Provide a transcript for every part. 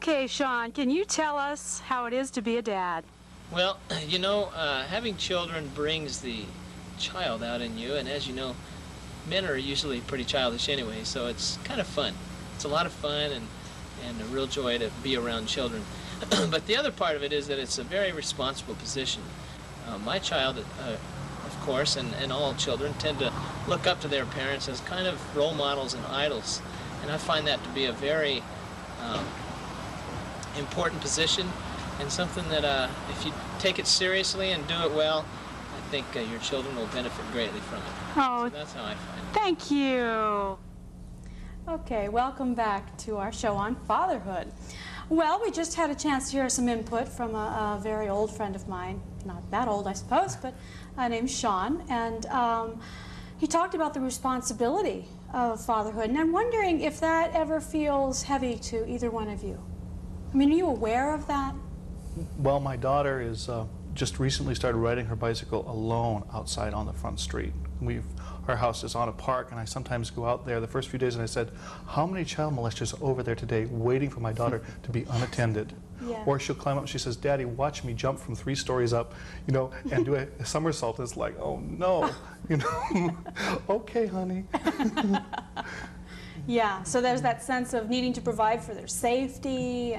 Okay, Sean, can you tell us how it is to be a dad? Well, you know, having children brings the child out in you, and as you know, men are usually pretty childish anyway, so it's kind of fun. It's a lot of fun and a real joy to be around children. But the other part of it is that it's a very responsible position. My child, of course, and all children tend to look up to their parents as kind of role models and idols, and I find that to be a very important position, and something that if you take it seriously and do it well, I think your children will benefit greatly from it. Oh, so that's how I find it. Thank you. Okay, welcome back to our show on fatherhood. Well, we just had a chance to hear some input from a very old friend of mine, not that old I suppose, but named Sean, and he talked about the responsibility of fatherhood, and I'm wondering if that ever feels heavy to either one of you. I mean, are you aware of that? Well, my daughter is just recently started riding her bicycle alone outside on the front street. Our house is on a park, and I sometimes go out there the first few days, and I said, how many child molesters are over there today waiting for my daughter to be unattended? Yeah. Or she'll climb up and she says, Daddy, watch me jump from 3 stories up, you know, and do a somersault. It's like, oh no, you know, okay, honey. Yeah, so there's that sense of needing to provide for their safety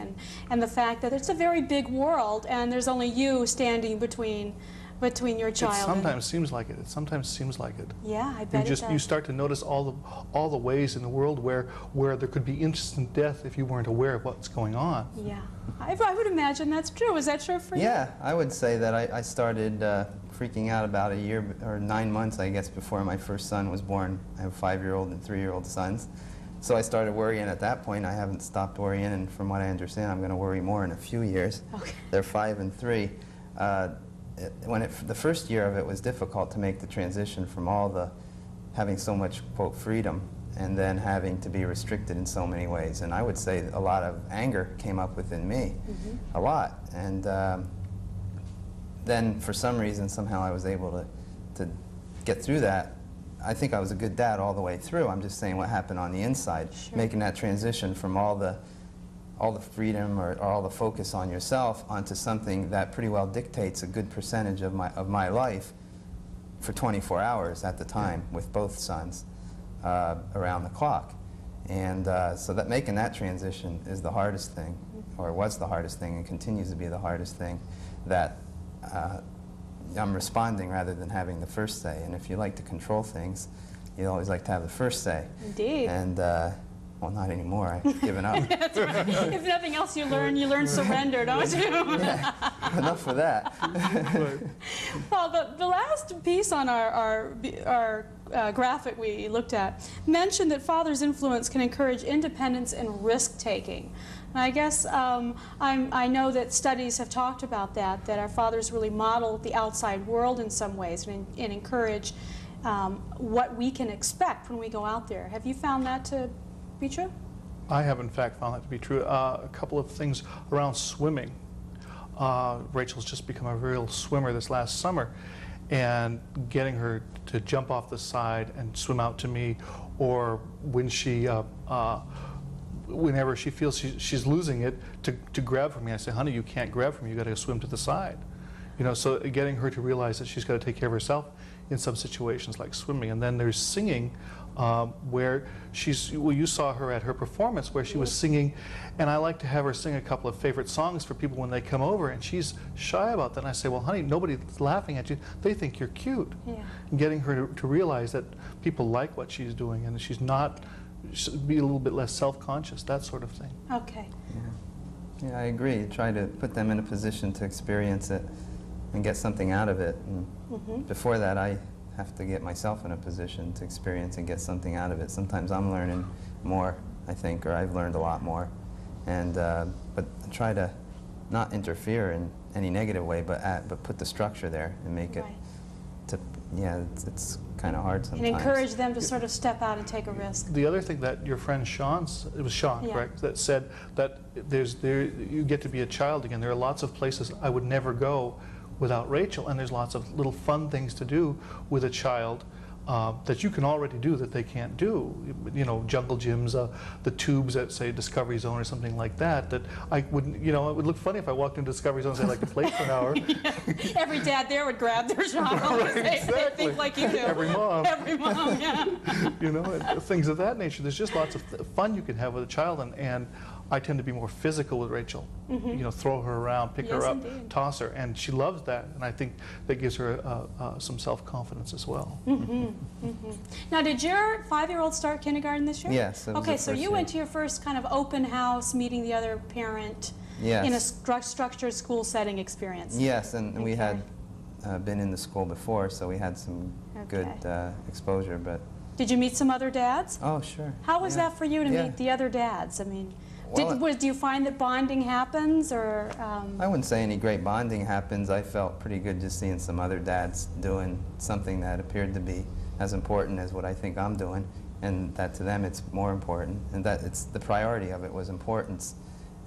and the fact that it's a very big world and there's only you standing between your child. It sometimes seems like it. It sometimes seems like it. Yeah, I bet it does. You start to notice all the ways in the world where there could be instant death if you weren't aware of what's going on. Yeah, I would imagine that's true. Is that true for you? Yeah, I would say that I started freaking out about a year or 9 months, I guess, before my first son was born. I have 5-year-old and 3-year-old sons. So I started worrying at that point. I haven't stopped worrying, and from what I understand, I'm going to worry more in a few years. Okay. They're 5 and 3. The first year of it was difficult to make the transition from having so much, quote, freedom, and then having to be restricted in so many ways. And I would say a lot of anger came up within me, a lot. And then for some reason, somehow I was able to get through that. I think I was a good dad all the way through. I'm just saying what happened on the inside, sure. Making that transition from all the freedom or all the focus on yourself onto something that pretty well dictates a good percentage of my life for 24 hours at the time with both sons around the clock. And so that making that transition is the hardest thing, or was the hardest thing, and continues to be the hardest thing, that I'm responding rather than having the first say. And if you like to control things, you always like to have the first say. Indeed. And well, not anymore. I've given up. That's right. If nothing else, you learn surrender, don't you? Yeah. Enough with that. Well, the last piece on our graphic we looked at mentioned that father's influence can encourage independence and risk-taking. And I guess I know that studies have talked about that our fathers really model the outside world in some ways and encourage what we can expect when we go out there. Have you found that to be true? I have, in fact, found that to be true. A couple of things around swimming. Rachel's just become a real swimmer this last summer, and getting her to jump off the side and swim out to me, or when she whenever she feels she's losing it, to grab for me. I say, honey, you can't grab for me, you got to swim to the side. You know, so getting her to realize that she's got to take care of herself in some situations like swimming. And then there's singing, where you saw her at her performance where she was singing, and I like to have her sing a couple of favorite songs for people when they come over, and she's shy about that. And I say, well, honey, nobody's laughing at you. They think you're cute. Yeah. And getting her to realize that people like what she's doing, and she's not, be a little bit less self-conscious, that sort of thing. Okay. Yeah, I agree. Try to put them in a position to experience it and get something out of it. And before that, I have to get myself in a position to experience and get something out of it. Sometimes I'm learning more, I think, or I've learned a lot more. And but try to not interfere in any negative way, but put the structure there and make it. Yeah, it's kind of hard sometimes. And encourage them to sort of step out and take a risk. The other thing that your friend Sean, it was Sean, correct, that said that you get to be a child again. There are lots of places I would never go without Rachel, and there's lots of little fun things to do with a child that you can already do that they can't do. You know, jungle gyms, the tubes at, say, Discovery Zone or something like that, that I wouldn't, you know, it would look funny if I walked into Discovery Zone and said, I'd like to play for an hour. Every dad there would grab their child. Right, they exactly. think like you do. Every mom. Every mom, yeah. You know, and things of that nature. There's just lots of fun you can have with a child, and I tend to be more physical with Rachel. You know, throw her around, pick her up, indeed. toss her, and she loves that, and I think that gives her some self-confidence as well. Now, did your 5-year-old start kindergarten this year? Yes. It was Okay, the so first you year. went to your first kind of open house, meeting the other parent Yes. in a structured school setting experience. Yes, and we Okay. had been in the school before, so we had some good exposure. But Did you meet some other dads? oh, sure. How was Yeah. that for you to Yeah. meet the other dads? I mean, Well, do you find that bonding happens, or? I wouldn't say any great bonding happens. I felt pretty good just seeing some other dads doing something that appeared to be as important as what I think I'm doing, and that to them it's more important, and that it's the priority of it was importance.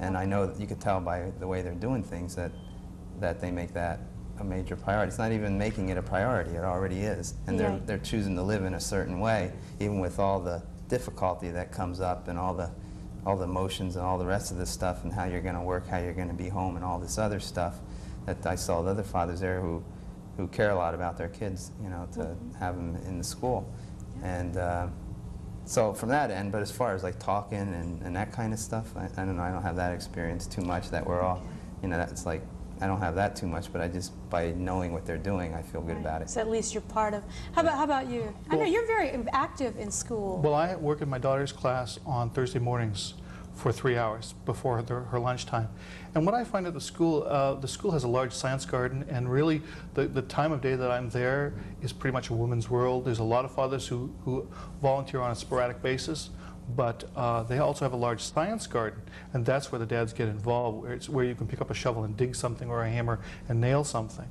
And I know that you could tell by the way they're doing things that they make that a major priority. It's not even making it a priority, it already is. And Right. they're choosing to live in a certain way, even with all the difficulty that comes up and all the emotions and all the rest of this stuff, and how you're going to work, how you're going to be home, and all this other stuff that I saw the other fathers there who care a lot about their kids, you know, to have them in the school. And so from that end, but as far as like talking and that kind of stuff, I don't know, I don't have that experience too much, that we're all, you know, that's like, I don't have that too much, but I just, by knowing what they're doing, I feel good about it. So at least you're part of. How about you? I know you're very active in school. Well, I work in my daughter's class on Thursday mornings for 3 hours before her lunchtime. And what I find at the school has a large science garden, and really the time of day that I'm there is pretty much a woman's world. There's a lot of fathers who volunteer on a sporadic basis, but they also have a large science garden, and that's where the dads get involved. It's where you can pick up a shovel and dig something, or a hammer and nail something.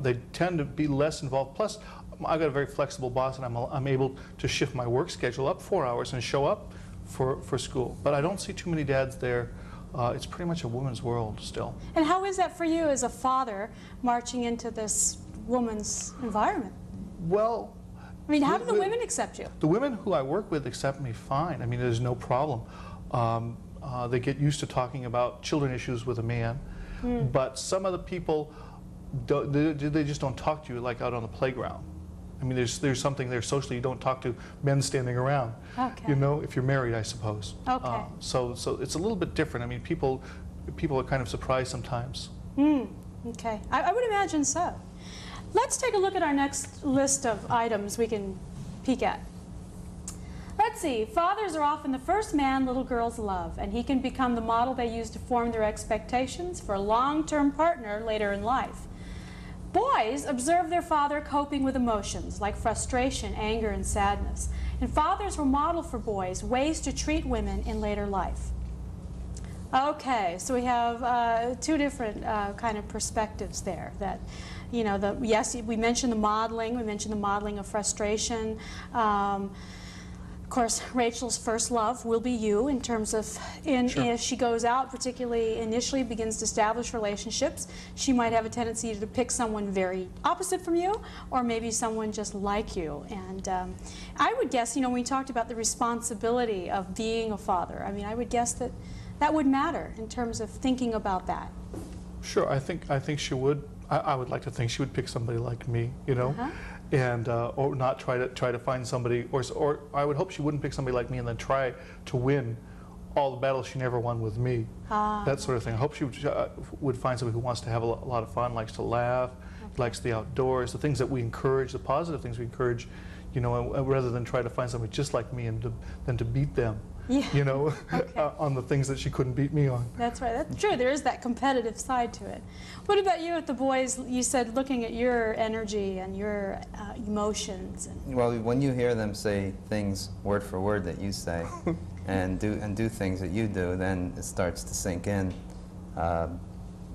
They tend to be less involved. Plus, I've got a very flexible boss, and I'm able to shift my work schedule up 4 hours and show up for school. But I don't see too many dads there. It's pretty much a woman's world still. And how is that for you as a father, marching into this woman's environment? Well, I mean, how do the women accept you? the women who I work with accept me fine. I mean, there's no problem. They get used to talking about children issues with a man. But some of the people, they just don't talk to you like out on the playground. I mean, there's something there socially. You don't talk to men standing around. Okay. You know, if you're married, I suppose. Okay. So it's a little bit different. I mean, people are kind of surprised sometimes. Okay, I would imagine so. Let's take a look at our next list of items we can peek at. Let's see, fathers are often the first man little girls love, and he can become the model they use to form their expectations for a long-term partner later in life. Boys observe their father coping with emotions like frustration, anger, and sadness, and fathers will model for boys ways to treat women in later life. Okay, so we have two different kind of perspectives there. That, you know, yes, we mentioned the modeling. We mentioned the modeling of frustration. Of course, Rachel's first love will be you in terms of, if she goes out, particularly initially begins to establish relationships, she might have a tendency to pick someone very opposite from you, or maybe someone just like you. And I would guess, you know, when we talked about the responsibility of being a father, I mean, I would guess that that would matter in terms of thinking about that. Sure, I think she would. I would like to think she would pick somebody like me, you know, and or not try to find somebody, or I would hope she wouldn't pick somebody like me and then try to win all the battles she never won with me. That sort of thing. I hope she would find somebody who wants to have a lot of fun, likes to laugh, likes the outdoors, the things that we encourage, the positive things we encourage, you know, rather than try to find somebody just like me and then to beat them. Yeah. You know, on the things that she couldn't beat me on. That's right. That's true. There is that competitive side to it. What about you with the boys? You said looking at your energy and your emotions. Well, when you hear them say things word for word that you say, and do things that you do, then it starts to sink in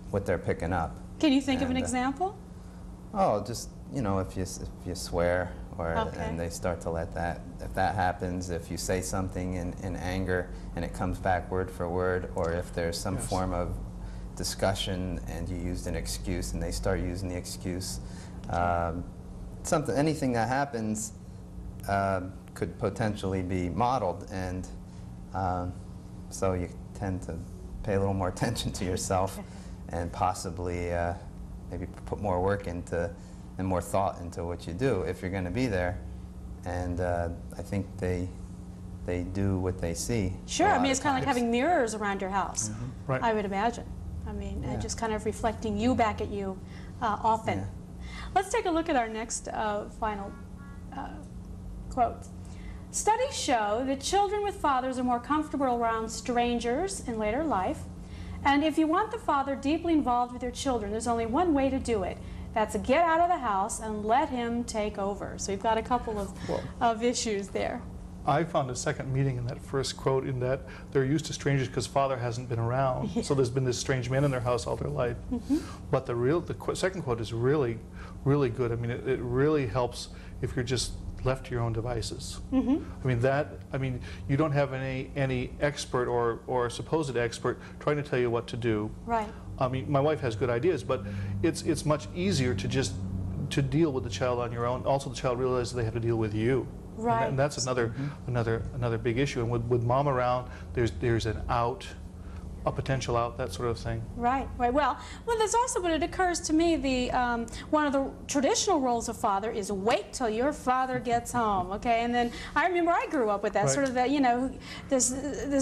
what they're picking up. Can you think of an example? Oh, just, you know, if you swear, or and they start to let that, if that happens, if you say something in anger and it comes back word for word, or if there's some form of discussion and you used an excuse and they start using the excuse, anything that happens could potentially be modeled, and so you tend to pay a little more attention to yourself and possibly maybe put more work into and more thought into what you do if you're going to be there. And I think they do what they see. Sure, I mean, it's kind of like having mirrors around your house, Right. I would imagine. I mean, Yeah. just kind of reflecting you back at you often. Yeah. Let's take a look at our next final quote. Studies show that children with fathers are more comfortable around strangers in later life. And if you want the father deeply involved with your children, there's only one way to do it. That's to get out of the house and let him take over. So you've got a couple of issues there. I found a second meaning in that first quote, in that they're used to strangers because father hasn't been around. So there's been this strange man in their house all their life. But the second quote is really, really good. I mean, it really helps if you're just left to your own devices. I mean, you don't have any expert or supposed expert trying to tell you what to do. Right. I mean, my wife has good ideas, but it's much easier to just deal with the child on your own. Also, the child realizes they have to deal with you. Right. And that's another big issue. And with mom around, there's an out, a potential out, that sort of thing. Right, right. Well, there's also, but it occurs to me, one of the traditional roles of father is wait till your father gets home, okay? And then I remember I grew up with that, Right. sort of that, you know, this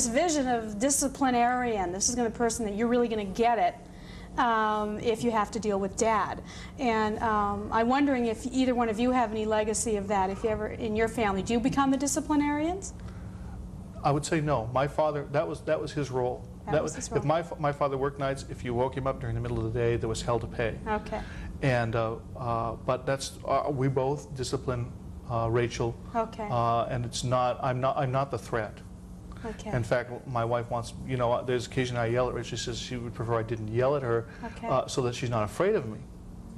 vision of disciplinarian. This is going to be the person that you're really going to get it if you have to deal with dad. And I'm wondering if either one of you have any legacy of that, if you ever, in your family, do you become the disciplinarians? I would say no. My father, that was his role. That was his role. If my father worked nights, if you woke him up during the middle of the day, there was hell to pay. Okay. And but that's we both discipline Rachel. Okay. And it's not. I'm not the threat. Okay. In fact, my wife wants. You know, there's occasion I yell at her. She says she would prefer I didn't yell at her, Okay. so that she's not afraid of me.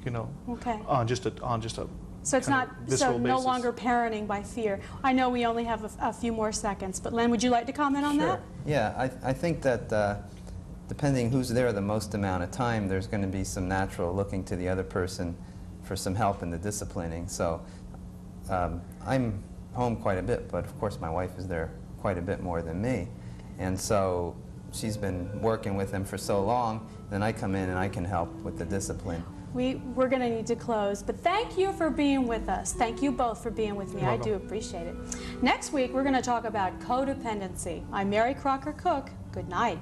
You know. Okay. On just a. So it's kind not, of visceral so no basis. longer parenting by fear. I know we only have a few more seconds, but Len, would you like to comment on that? Yeah, I think that depending who's there the most amount of time, there's going to be some natural looking to the other person for some help in the disciplining. So I'm home quite a bit, but of course my wife is there quite a bit more than me. And so she's been working with him for so long, then I come in and I can help with the discipline. We're going to need to close, but thank you for being with us. Thank you both for being with me. You're I welcome. do appreciate it. Next week, we're going to talk about codependency. I'm Mary Crocker Cook. Good night.